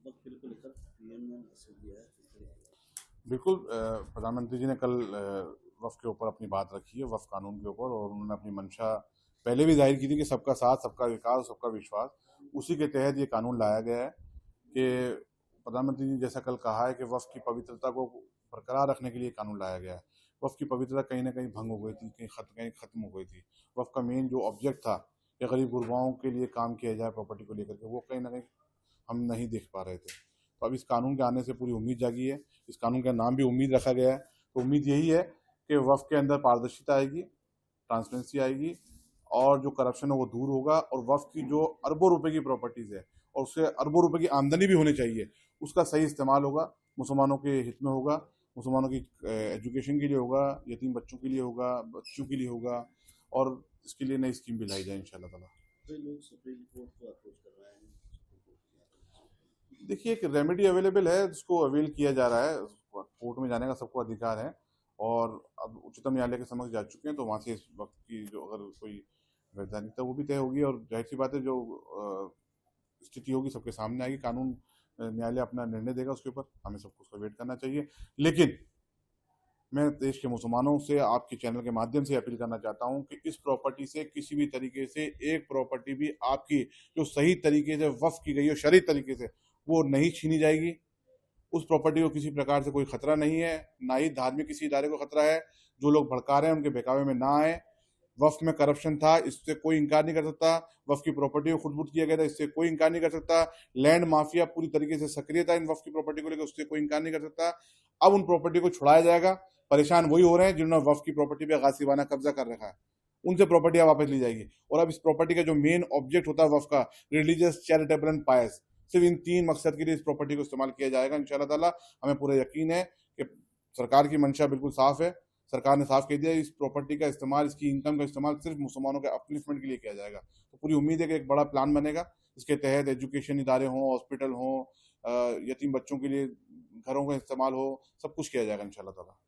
वक्त को लेकर पीएम ने मैसेज दिया है किस तरीके का? बिल्कुल, प्रधानमंत्री जी ने कल वफ़्क़ के ऊपर अपनी बात रखी है, वफ़्क़ कानून के ऊपर, और उन्होंने अपनी मंशा पहले भी जाहिर की थी कि सबका साथ, सबका विकास, सबका विश्वास। उसी के तहत ये कानून लाया गया है कि प्रधानमंत्री जी जैसा कल कहा है कि वफ़्क़ की पवित्रता को बरकरार रखने के लिए कानून लाया गया है। वफ़्क़ की पवित्रता कहीं न कहीं भंग हो गई थी, कहीं ख़त्म हो गई थी। वफ़्क़ का मेन जो ऑब्जेक्ट था कि गरीब-गुरबाओं के लिए काम किया जाए प्रॉपर्टी को लेकर के, वो कहीं न कहीं हम नहीं देख पा रहे थे। तो अब इस कानून के आने से पूरी उम्मीद जागी है। इस कानून का नाम भी उम्मीद रखा गया है। तो उम्मीद यही है कि वक़्फ़ के अंदर पारदर्शिता आएगी, ट्रांसपेरेंसी आएगी, और जो करप्शन है वो दूर होगा, और वक़्फ़ की जो अरबों रुपए की प्रॉपर्टीज़ है और उससे अरबों रुपए की आमदनी भी होनी चाहिए, उसका सही इस्तेमाल होगा, मुसलमानों के हित में होगा, मुसलमानों की एजुकेशन के लिए होगा, यतीम बच्चों के लिए होगा, बच्चों के लिए होगा, और इसके लिए नई स्कीम भी लाई जाए इंशाअल्लाह ताला। कई लोग सुप्रीम कोर्ट को अप्रोच कर रहे हैं, सुप्रीम कोर्ट की यहाँ पर। देखिए, एक रेमेडी अवेलेबल है जिसको अवेल किया जा रहा है। कोर्ट में जाने का सबको अधिकार है, और अब उच्चतम न्यायालय के समक्ष जा चुके हैं, तो वहाँ से इस वक्त की जो अगर कोई वैधानिकता वो भी तय होगी, और जाहिर सी बात है जो स्थिति होगी सबके सामने आएगी। कानून न्यायालय अपना निर्णय देगा उसके ऊपर, हमें सबको उसका वेट करना चाहिए। लेकिन मैं देश के मुसलमानों से आपके चैनल के माध्यम से अपील करना चाहता हूं कि इस प्रॉपर्टी से किसी भी तरीके से एक प्रॉपर्टी भी आपकी जो सही तरीके से वक्फ की गई हो, शरई तरीके से, वो नहीं छीनी जाएगी। उस प्रॉपर्टी को किसी प्रकार से कोई खतरा नहीं है, ना ही धार्मिक किसी इदारे को खतरा है। जो लोग भड़का रहे हैं उनके बहकावे में ना आए। वक्फ में करप्शन था, इससे कोई इंकार नहीं कर सकता। वक्फ की प्रॉपर्टी को खुद-बुद किया गया था, इससे कोई इंकार नहीं कर सकता। लैंड माफिया पूरी तरीके से सक्रिय था इन वक्फ की प्रॉपर्टी को लेकर, उससे कोई इंकार नहीं कर सकता। अब उन प्रॉपर्टी को छुड़ाया जाएगा। परेशान वही हो रहे हैं जिन्होंने वक्फ की प्रॉपर्टी पे गासिबाना कब्जा कर रखा है, उनसे प्रॉपर्टी वापस ली जाएगी। और अब इस प्रॉपर्टी का जो मेन ऑब्जेक्ट होता है वक्फ का, रिलीजियस, चैरिटेबल एंड पायस, सिर्फ इन 3 मकसद के लिए इस प्रॉपर्टी को इस्तेमाल किया जाएगा इंशाअल्लाह ताला। हमें पूरा यकीन है कि सरकार की मंशा बिल्कुल साफ है। सरकार ने साफ कह दिया इस प्रॉपर्टी का इस्तेमाल, इसकी इनकम का इस्तेमाल सिर्फ मुसलमानों के अपलिफ्टमेंट के लिए किया जाएगा। तो पूरी उम्मीद है कि एक बड़ा प्लान बनेगा, इसके तहत एजुकेशन इदारे हों, हॉस्पिटल हों, यतीम बच्चों के लिए घरों का इस्तेमाल हो, सब कुछ किया जाएगा इंशाअल्लाह ताला।